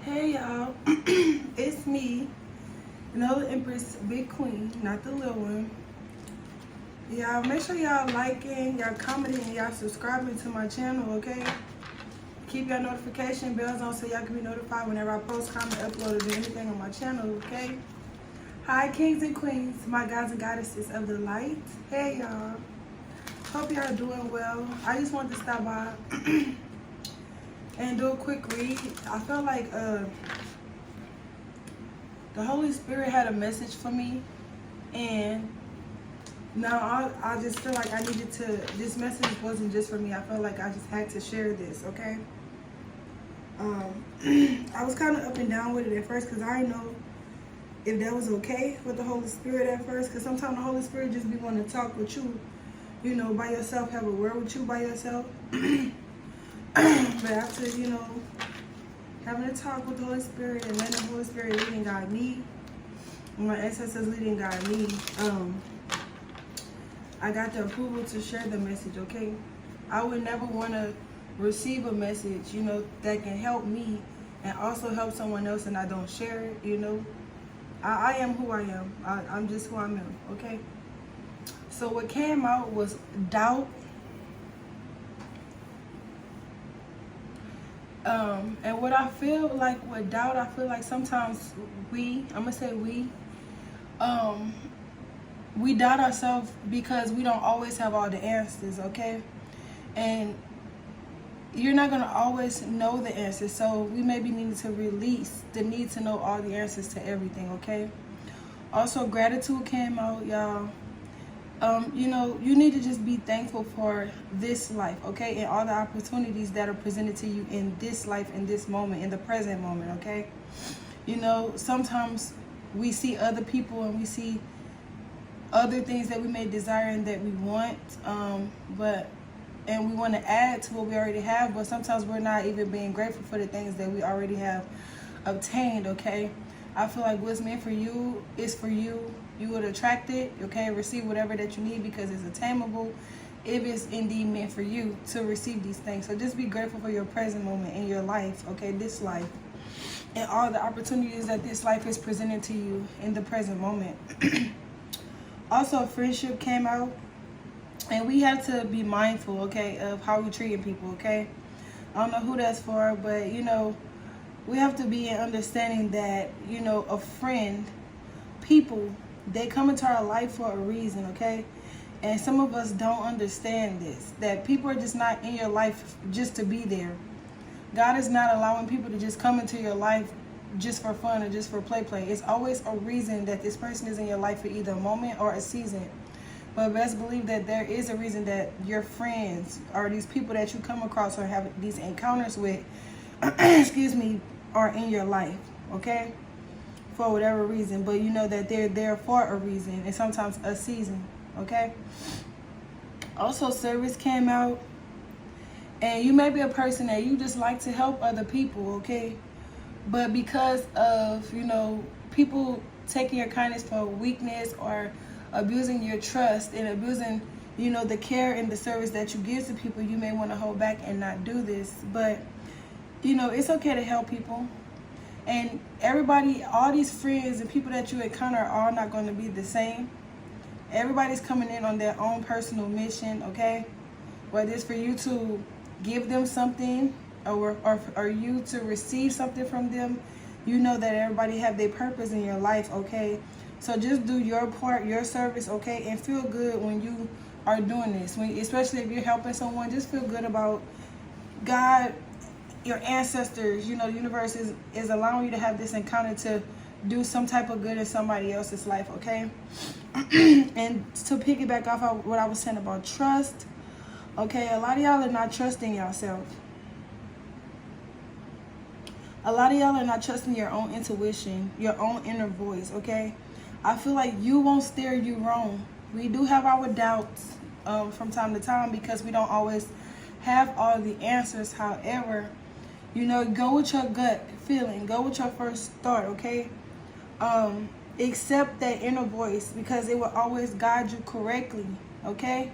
Hey y'all, it's me, another Empress Big Queen, not the little one. Y'all make sure y'all liking, y'all commenting, y'all subscribing to my channel, okay? Keep your notification bells on so y'all can be notified whenever I post, comment, upload, or do anything on my channel, okay? Hi kings and queens, my gods and goddesses of the light. Hey y'all, hope y'all doing well. I just wanted to stop by and do a quick read. I felt like the Holy Spirit had a message for me, and now I just feel like I needed to, this message wasn't just for me. I felt like I just had to share this, okay? I was kind of up and down with it at first because I didn't know if that was okay with the Holy Spirit at first, because sometimes the Holy Spirit just be wanting to talk with you, you know, by yourself, have a word with you by yourself. But after, you know, having a talk with the Holy Spirit and letting the Holy Spirit lead and guide me, my ancestors lead and guide me, I got the approval to share the message, okay? I would never want to receive a message, you know, that can help me and also help someone else and I don't share it, you know? I am who I am. I'm just who I am, okay? So what came out was doubt. And what I feel like with doubt, I feel like sometimes I'm gonna say we doubt ourselves because we don't always have all the answers, okay? And you're not gonna always know the answers, so we may be needing to release the need to know all the answers to everything, okay? Also, gratitude came out, y'all. You know, you need to just be thankful for this life, okay? And all the opportunities that are presented to you in this life, in this moment, in the present moment, okay? You know, sometimes we see other people and we see other things that we may desire and that we want, and we want to add to what we already have, but sometimes we're not even being grateful for the things that we already have obtained, okay? I feel like what's meant for you is for you. You would attract it, okay? Receive whatever that you need because it's attainable if it's indeed meant for you to receive these things. So just be grateful for your present moment in your life, okay? This life and all the opportunities that this life is presenting to you in the present moment. Also, friendship came out, and we have to be mindful, okay, of how we're treating people, okay? I don't know who that's for, but, you know, we have to be in understanding that, you know, a friend, people, they come into our life for a reason, okay? And some of us don't understand this, that people are just not in your life just to be there. God is not allowing people to just come into your life just for fun or just for play. It's always a reason that this person is in your life for either a moment or a season. But best believe that there is a reason that your friends or these people that you come across or have these encounters with, excuse me, are in your life, okay? For whatever reason. But you know that they're there for a reason and sometimes a season, okay? Also, service came out. And you may be a person that you just like to help other people, okay? But because of, you know, people taking your kindness for weakness or abusing your trust and abusing, you know, the care and the service that you give to people, you may want to hold back and not do this. But, you know, it's okay to help people. And everybody, all these friends and people that you encounter are all not going to be the same. Everybody's coming in on their own personal mission, okay? Whether it's for you to give them something or you to receive something from them, you know that everybody have their purpose in your life, okay? So just do your part, your service, okay? And feel good when you are doing this. Especially if you're helping someone, just feel good about God, your ancestors, you know, the universe is allowing you to have this encounter to do some type of good in somebody else's life, okay? And to piggyback off of what I was saying about trust, okay, a lot of y'all are not trusting yourself. A lot of y'all are not trusting your own intuition, your own inner voice, okay? I feel like you won't steer you wrong. We do have our doubts from time to time because we don't always have all the answers. However, you know, go with your gut feeling. Go with your first thought, okay? Accept that inner voice because it will always guide you correctly, okay?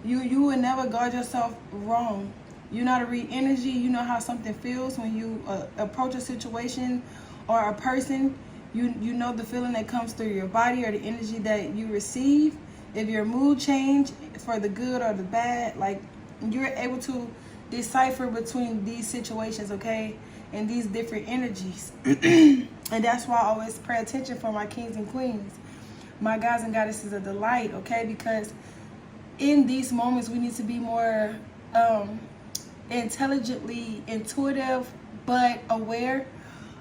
You will never guard yourself wrong. You know how to read energy. You know how something feels when you approach a situation or a person. You know the feeling that comes through your body or the energy that you receive. If your mood change for the good or the bad, like, you're able to decipher between these situations, okay, and these different energies. And that's why I always pay attention for my kings and queens, my gods and goddesses of the light, okay, because in these moments we need to be more intelligently intuitive, but aware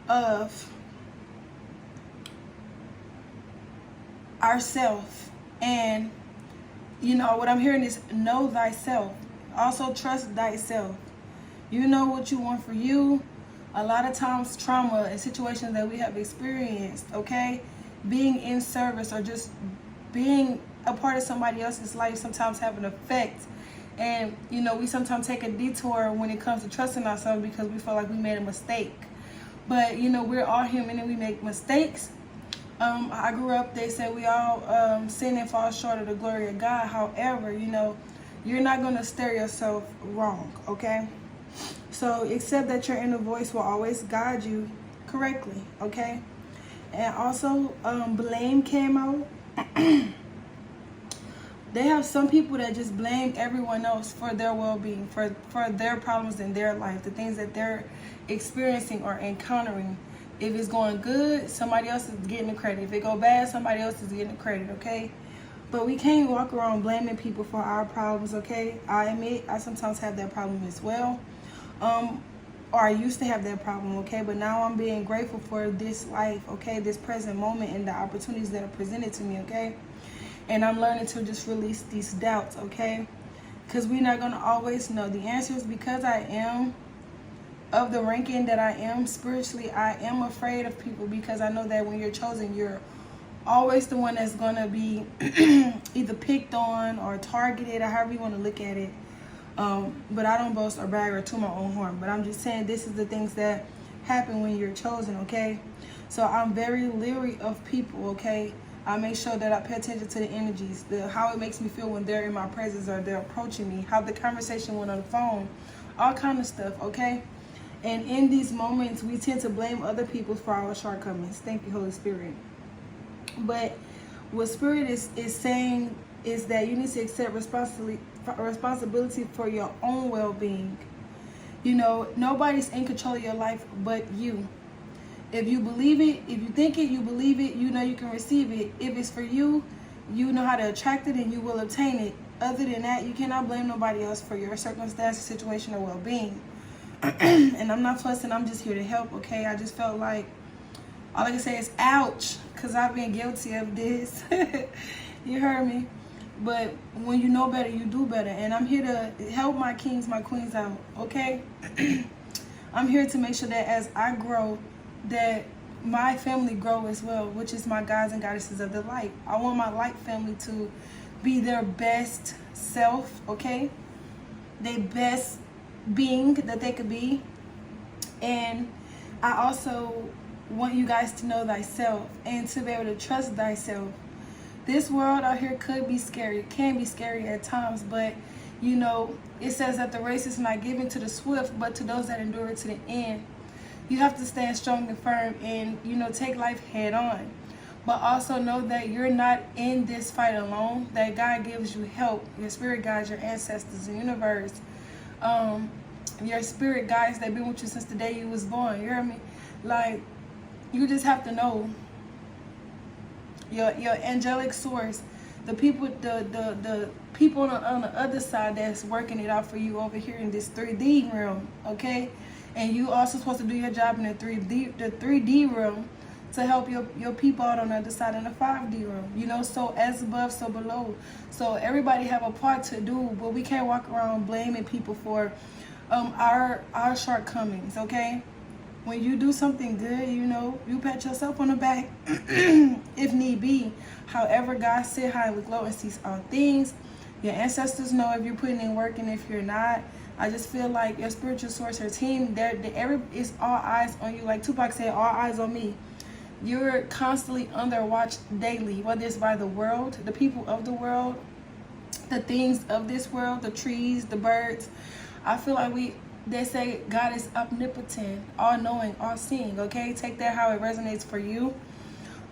of ourselves. And you know what I'm hearing is know thyself. Also trust thyself. You know what you want for you. A lot of times trauma and situations that we have experienced, okay, being in service or just being a part of somebody else's life sometimes have an effect. And you know, we sometimes take a detour when it comes to trusting ourselves because we feel like we made a mistake. But you know, we're all human and we make mistakes. I grew up, they said we all sin and fall short of the glory of God. However, you know, you're not going to steer yourself wrong, okay? So accept that your inner voice will always guide you correctly, okay? And also, blame came out. They have some people that just blame everyone else for their well-being, for their problems in their life, the things that they're experiencing or encountering. If it's going good, somebody else is getting the credit. If it go bad, somebody else is getting the credit, okay? But we can't walk around blaming people for our problems, okay? I admit I sometimes have that problem as well. Or I used to have that problem, okay? But now I'm being grateful for this life, okay? This present moment and the opportunities that are presented to me, okay? And I'm learning to just release these doubts, okay? Because we're not going to always know the answers. Because I am of the ranking that I am spiritually, I am afraid of people, because I know that when you're chosen, you're always the one that's going to be either picked on or targeted, or however you want to look at it. But I don't boast or brag or to my own horn, but I'm just saying this is the things that happen when you're chosen, okay? So I'm very leery of people, okay? I make sure that I pay attention to the energies, how it makes me feel when they're in my presence or they're approaching me, how the conversation went on the phone, all kind of stuff, okay? And in these moments, we tend to blame other people for our shortcomings. Thank you, Holy Spirit. But what Spirit is saying is that you need to accept responsibility for your own well-being. You know, nobody's in control of your life but you. If you believe it, if you think it, you believe it, you know you can receive it. If it's for you, you know how to attract it and you will obtain it. Other than that, you cannot blame nobody else for your circumstances, situation, or well-being. And I'm not fussing, I'm just here to help, okay? I just felt like all I can say is ouch, because I've been guilty of this. You heard me? But when you know better, you do better. And I'm here to help my kings, my queens out, okay? I'm here to make sure that as I grow, that my family grow as well, which is my gods and goddesses of the light. I want my light family to be their best self, okay? Their best being that they could be. And I also want you guys to know thyself and to be able to trust thyself. This world out here could be scary. It can be scary at times, but you know, it says that the race is not given to the swift, but to those that endure it to the end. You have to stand strong and firm and, you know, take life head on. But also know that you're not in this fight alone, that God gives you help. Your spirit guides, your ancestors, the universe, your spirit guides that been with you since the day you was born. You hear me? Like, you just have to know your angelic source, the people, the people on the other side that's working it out for you over here in this 3D realm, okay? And you also supposed to do your job in the 3D realm to help your people out on the other side in the 5D realm. You know, so as above, so below. So everybody have a part to do, but we can't walk around blaming people for our shortcomings, okay? When you do something good, you know, you pat yourself on the back if need be. However, God sit high and look low and sees all things. Your ancestors know if you're putting in work and if you're not. I just feel like your spiritual source, your team, it's all eyes on you. Like Tupac said, all eyes on me. You're constantly under watch daily, whether it's by the world, the people of the world, the things of this world, the trees, the birds, I feel like they say God is omnipotent, all-knowing, all-seeing, okay? Take that how it resonates for you.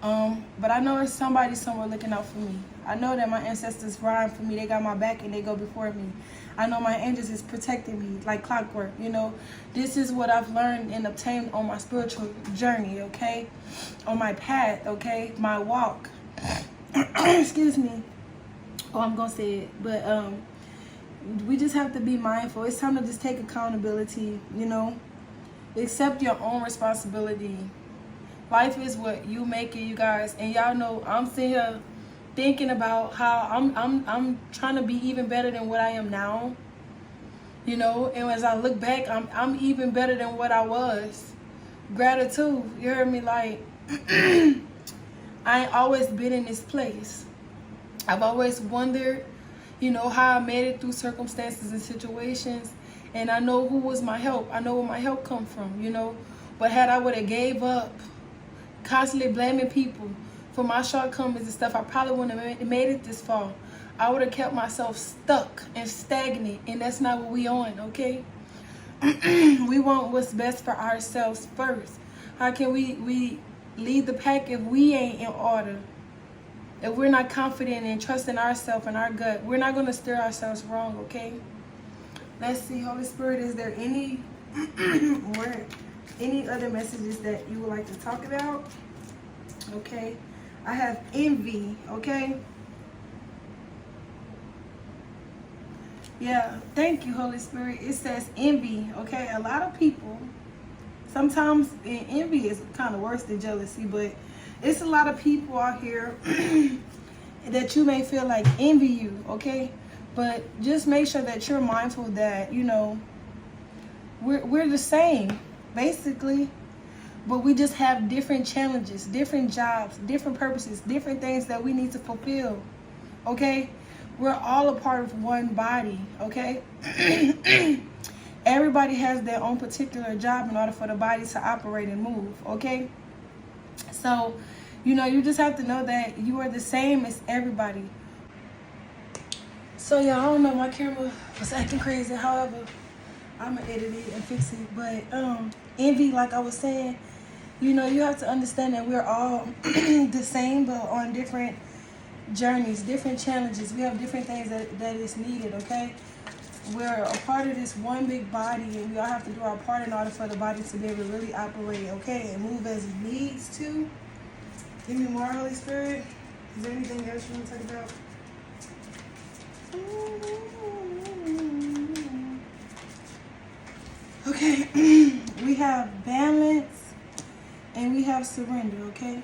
But I know there's somebody somewhere looking out for me. I know that my ancestors ride for me. They got my back and they go before me. I know my angels is protecting me like clockwork, you know. This is what I've learned and obtained on my spiritual journey, okay? On my path, okay? My walk. Excuse me. Oh, I'm going to say it. But we just have to be mindful. It's time to just take accountability, you know. Accept your own responsibility. Life is what you make it, you guys. And y'all know I'm sitting here thinking about how I'm trying to be even better than what I am now. You know, and as I look back, I'm even better than what I was. Gratitude. You heard me? Like I ain't always been in this place. I've always wondered, you know, how I made it through circumstances and situations. And I know who was my help. I know where my help come from, you know. But had I would have gave up, constantly blaming people for my shortcomings and stuff, I probably wouldn't have made it this far. I would have kept myself stuck and stagnant, and that's not what we on, okay? We want what's best for ourselves first. How can we lead the pack if we ain't in order? If we're not confident and trusting ourselves and our gut, we're not going to steer ourselves wrong, okay? Let's see, Holy Spirit, is there any word, any other messages that you would like to talk about? Okay, I have envy, okay? Yeah, thank you, Holy Spirit. It says envy, okay? A lot of people, sometimes envy is kind of worse than jealousy, but it's a lot of people out here that you may feel like envy you, okay? But just make sure that you're mindful that, you know, we're the same, basically. But we just have different challenges, different jobs, different purposes, different things that we need to fulfill, okay? We're all a part of one body, okay? Everybody has their own particular job in order for the body to operate and move, okay? So, you know, you just have to know that you are the same as everybody. So, yeah, I don't know, my camera was acting crazy. However, I'm going to edit it and fix it. But envy, like I was saying, you know, you have to understand that we're all the same, but on different journeys, different challenges. We have different things that is needed, okay? We're a part of this one big body, and we all have to do our part in order for the body to be able to really operate, okay, and move as it needs to. Give me more, Holy Spirit. Is there anything else you want to talk about? Okay, we have balance and we have surrender, okay?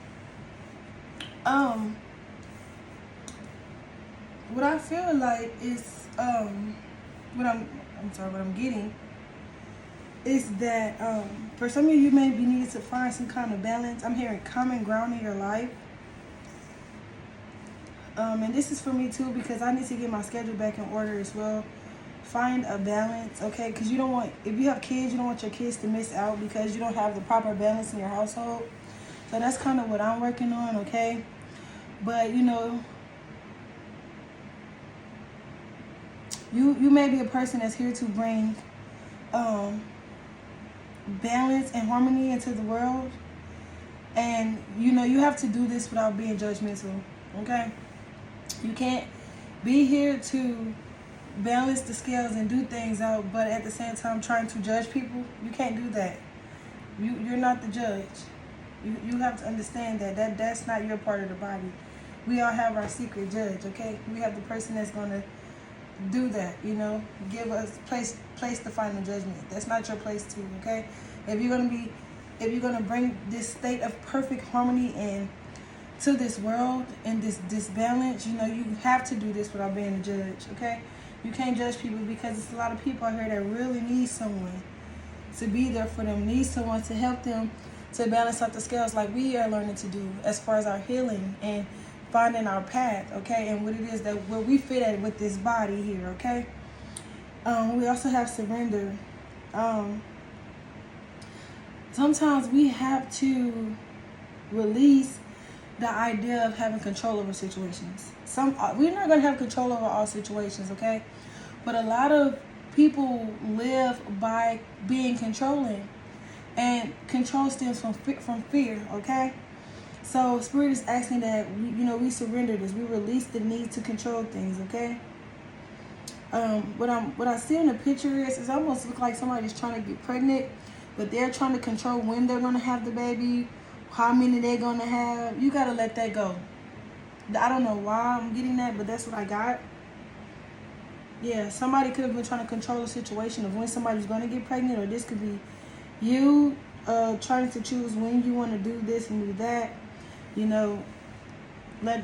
What I feel like is what I'm getting is that for some of you may be needed to find some kind of balance. I'm hearing common ground in your life. And this is for me too, because I need to get my schedule back in order as well. Find a balance, okay? Because you don't want, if you have kids, you don't want your kids to miss out because you don't have the proper balance in your household. So that's kind of what I'm working on, okay? But, you know, you may be a person that's here to bring balance and harmony into the world. And, you know, you have to do this without being judgmental, okay? You can't be here to balance the scales and do things out, but at the same time trying to judge people. You can't do that. You're not the judge. You have to understand that's not your part of the body. We all have our secret judge, okay? We have the person that's going to do that, you know, give us place the final judgment. That's not your place to, okay? If you're gonna bring this state of perfect harmony and to this world and this balance, you know, you have to do this without being a judge, okay? You can't judge people because there's a lot of people out here that really need someone to be there for them, need someone to help them to balance out the scales like we are learning to do as far as our healing and finding our path, okay? And what it is that where we fit at with this body here, okay? We also have surrender. Sometimes we have to release the idea of having control over situations. We're not going to have control over all situations, okay? But a lot of people live by being controlling, and control stems from fear. Okay, so Spirit is asking that we surrender this, we release the need to control things. Okay. What I see in the picture is almost look like somebody's trying to get pregnant, but they're trying to control when they're gonna have the baby, how many they're gonna have. You gotta let that go. I don't know why I'm getting that, but that's what I got. Yeah, somebody could have been trying to control the situation of when somebody's gonna get pregnant, or this could be you trying to choose when you want to do this and do that.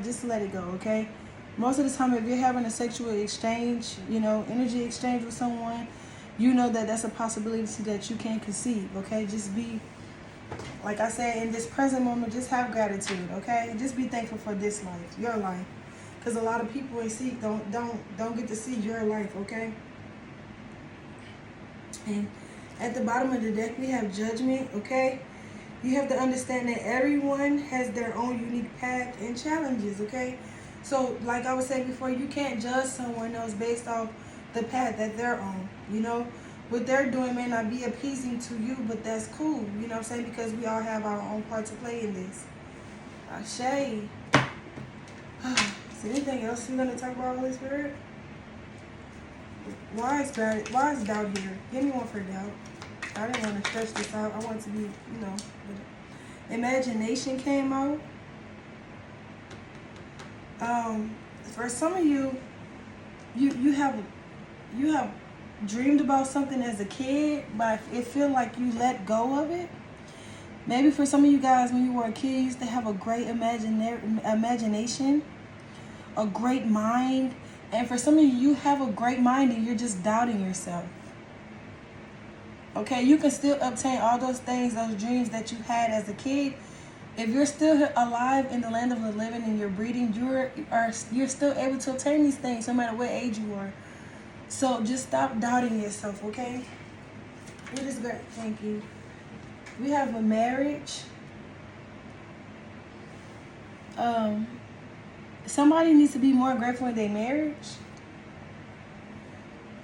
Just let it go. Okay. Most of the time, if you're having a sexual exchange, energy exchange with someone, that that's a possibility that you can conceive. Okay, just be, like I said, in this present moment, just have gratitude. Okay, just be thankful for this life, your life, because a lot of people don't get to see your life. Okay, and at the bottom of the deck we have Judgment. Okay, you have to understand that everyone has their own unique path and challenges. Okay. So, like I was saying before, you can't judge someone else based off the path that they're on. What they're doing may not be appeasing to you, but that's cool. You know what I'm saying? Because we all have our own part to play in this. Ashe. Is there anything else you're going to talk about, Holy Spirit? Why is doubt here? Give me one for doubt. I didn't want to stretch this out. I want it to be, Imagination came out. For some of you, you have dreamed about something as a kid, but it feel like you let go of it. Maybe for some of you guys, when you were a kid, you used to have a great imagination, a great mind. And for some of you have a great mind and you're just doubting yourself. Okay, you can still obtain all those things, those dreams that you had as a kid. If you're still alive in the land of the living and you're breathing, you're still able to obtain these things no matter what age you are. So just stop doubting yourself, okay? It is great. Thank you. We have a marriage. Somebody needs to be more grateful in their marriage.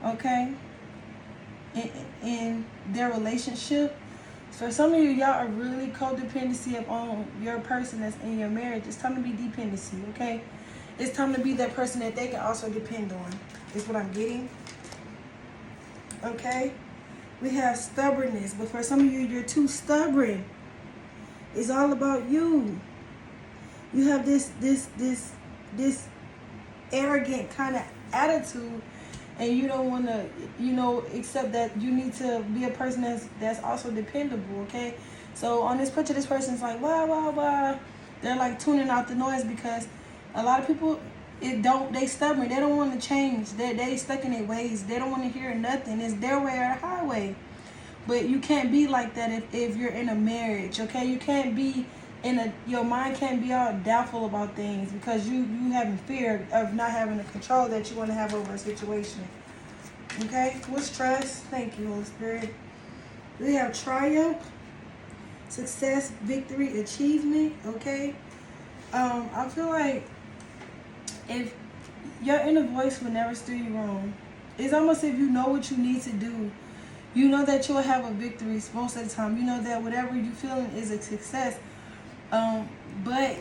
Okay? In their relationship. For some of you, y'all are really codependency upon your person that's in your marriage. It's time to be dependency, okay? It's time to be that person that they can also depend on. Is what I'm getting. Okay? We have stubbornness, but for some of you, you're too stubborn. It's all about you. You have this arrogant kind of attitude, and you don't want to, accept that you need to be a person that's also dependable, okay? So on this picture, this person's like, wow. They're like tuning out the noise because a lot of people, they stubborn. They don't want to change. They stuck in their ways. They don't want to hear nothing. It's their way or the highway. But you can't be like that if you're in a marriage, okay? You can't be your mind can't be all doubtful about things because you having fear of not having the control that you want to have over a situation. Okay? What's trust? Thank you, Holy Spirit. We have triumph, success, victory, achievement. Okay? I feel like if your inner voice will never steer you wrong. It's almost if you know what you need to do. You know that you'll have a victory most of the time. You know that whatever you're feeling is a success. But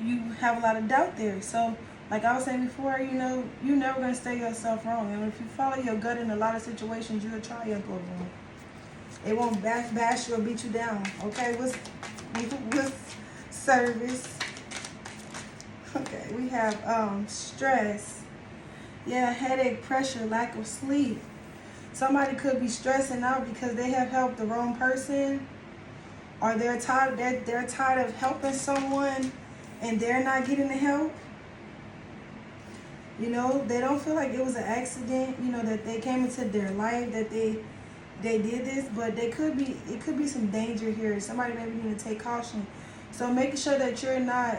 you have a lot of doubt there. So, like I was saying before, you're never going to steer yourself wrong. And if you follow your gut in a lot of situations, you'll triumph over them. It won't bash you or beat you down. Okay, what's service? Okay, we have stress. Yeah, headache, pressure, lack of sleep. Somebody could be stressing out because they have helped the wrong person, or they're tired of helping someone and they're not getting the help. They don't feel like it was an accident, that they came into their life, that they did this, but it could be some danger here. Somebody maybe need to take caution. So making sure that you're not,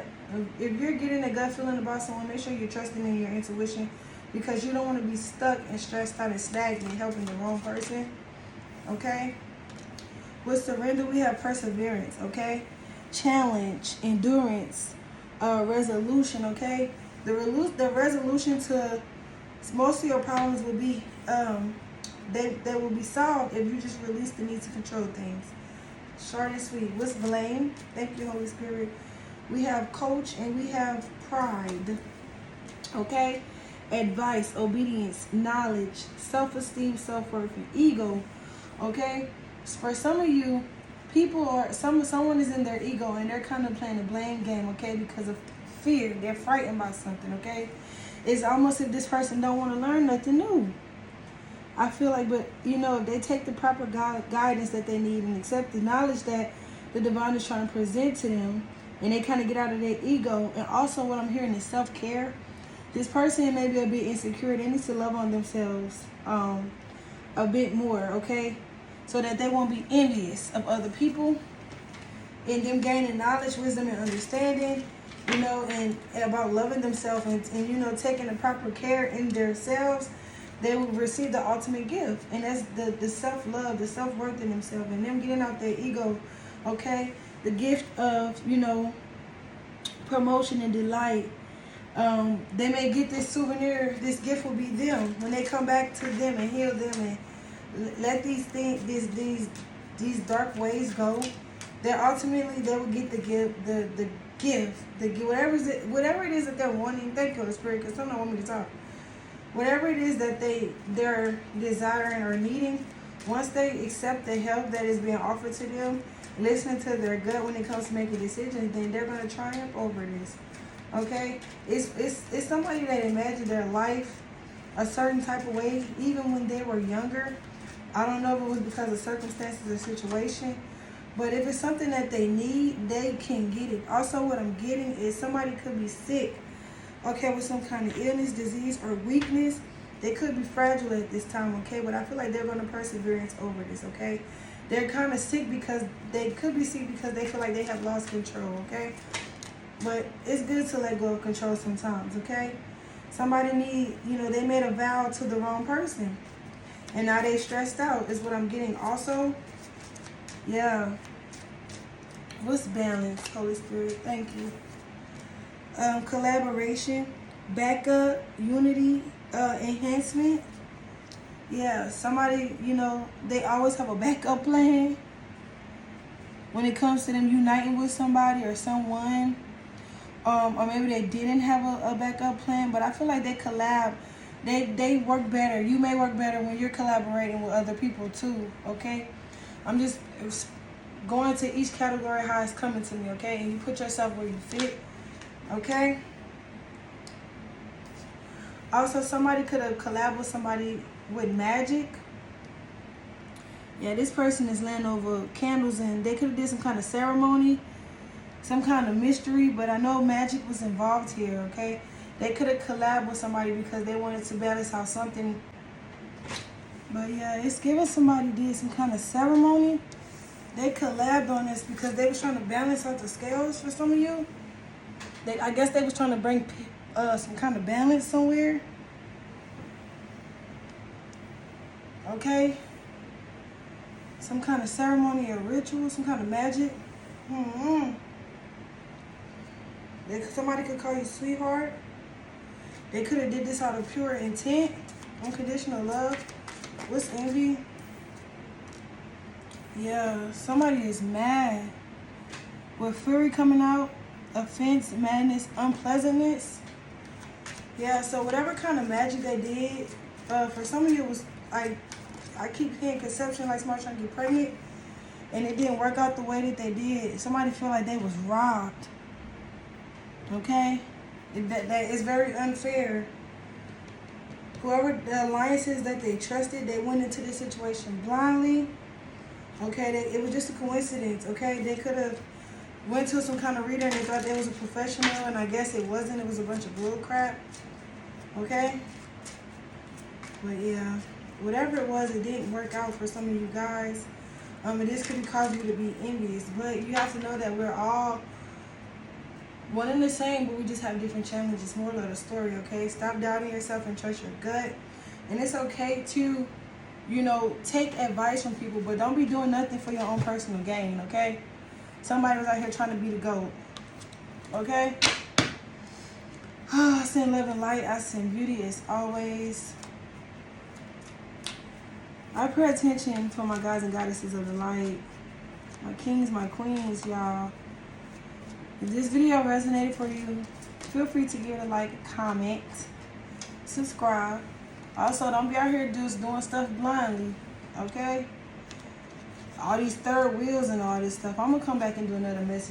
if you're getting a gut feeling about someone, make sure you're trusting in your intuition, because you don't want to be stuck and stressed out and stagnant helping the wrong person. Okay? With surrender, we have perseverance. Okay? Challenge, endurance, resolution. Okay? The resolution to most of your problems will be they will be solved if you just release the need to control things. Short and sweet. What's blame? Thank you, Holy Spirit. We have coach and we have pride. Okay? Advice, obedience, knowledge, self-esteem, self-worth, and ego. Okay? For some of you, people are someone is in their ego and they're kind of playing a blame game, okay, because of fear. They're frightened by something, okay? It's almost if this person don't want to learn nothing new. I feel like, but if they take the proper guidance that they need and accept the knowledge that the divine is trying to present to them, and they kind of get out of their ego. And also what I'm hearing is self-care. This person may be a bit insecure. They need to love on themselves a bit more, okay? So that they won't be envious of other people, and them gaining knowledge, wisdom, and understanding, and about loving themselves and taking the proper care in themselves. They will receive the ultimate gift, and that's the self-love, the self-worth in themselves, and them getting out their ego, okay? The gift of, promotion and delight. They may get this souvenir. This gift will be them when they come back to them and heal them and let these things, these dark ways go. That ultimately they will get the gift, whatever it is that they're wanting. Thank you, Holy Spirit, because some don't want me to talk. Whatever it is that they're desiring or needing, once they accept the help that is being offered to them, listening to their gut when it comes to making decisions, then they're going to triumph over this. Okay? It's somebody that imagined their life a certain type of way, even when they were younger. I don't know if it was because of circumstances or situation, but if it's something that they need, they can get it. Also, what I'm getting is somebody could be sick, okay, with some kind of illness, disease, or weakness. They could be fragile at this time, okay, but I feel like they're going to perseverance over this, okay? They're kind of sick because they could be sick because they feel like they have lost control, okay? But it's good to let go of control sometimes, okay? Somebody they made a vow to the wrong person, and now they stressed out is what I'm getting. Also, yeah. What's balance, Holy Spirit? Thank you. Collaboration, backup, unity, enhancement. Yeah, somebody, they always have a backup plan when it comes to them uniting with somebody or someone. Or maybe they didn't have a backup plan, but I feel like they collab. They work better. You may work better when you're collaborating with other people too, okay? I'm just going to each category how it's coming to me, okay? And you put yourself where you fit. Okay. Also, somebody could have collabed with somebody with magic. Yeah, this person is laying over candles, and they could have did some kind of ceremony, some kind of mystery, but I know magic was involved here, okay? They could have collabed with somebody because they wanted to balance out something. But yeah, it's giving somebody did some kind of ceremony. They collabed on this because they was trying to balance out the scales for some of you. I guess they was trying to bring some kind of balance somewhere. Okay? Some kind of ceremony or ritual, some kind of magic. Somebody could call you sweetheart. They could have did this out of pure intent, unconditional love. What's envy? Yeah, somebody is mad. With fury coming out, offense, madness, unpleasantness. Yeah, so whatever kind of magic they did, for some of you it was I keep hearing conception, like somebody trying to get pregnant, and it didn't work out the way that they did. Somebody feel like they was robbed. Okay? That is very unfair. Whoever the alliances that they trusted, they went into this situation blindly. Okay, it was just a coincidence. Okay, they could have went to some kind of reader and they thought they was a professional, and I guess it wasn't. It was a bunch of bull crap. Okay? But yeah, whatever it was, it didn't work out for some of you guys. And this could cause you to be envious. But you have to know that we're all one and the same, but we just have different challenges. More of the story, okay? Stop doubting yourself and trust your gut. And it's okay to, take advice from people, but don't be doing nothing for your own personal gain, okay? Somebody was out here trying to be the GOAT, okay? I send love and light. I send beauty as always. I pay attention to my guys and goddesses of the light. My kings, my queens, y'all. If this video resonated for you, feel free to give it a like, comment, subscribe. Also, don't be out here just doing stuff blindly, okay? All these third wheels and all this stuff. I'm going to come back and do another message.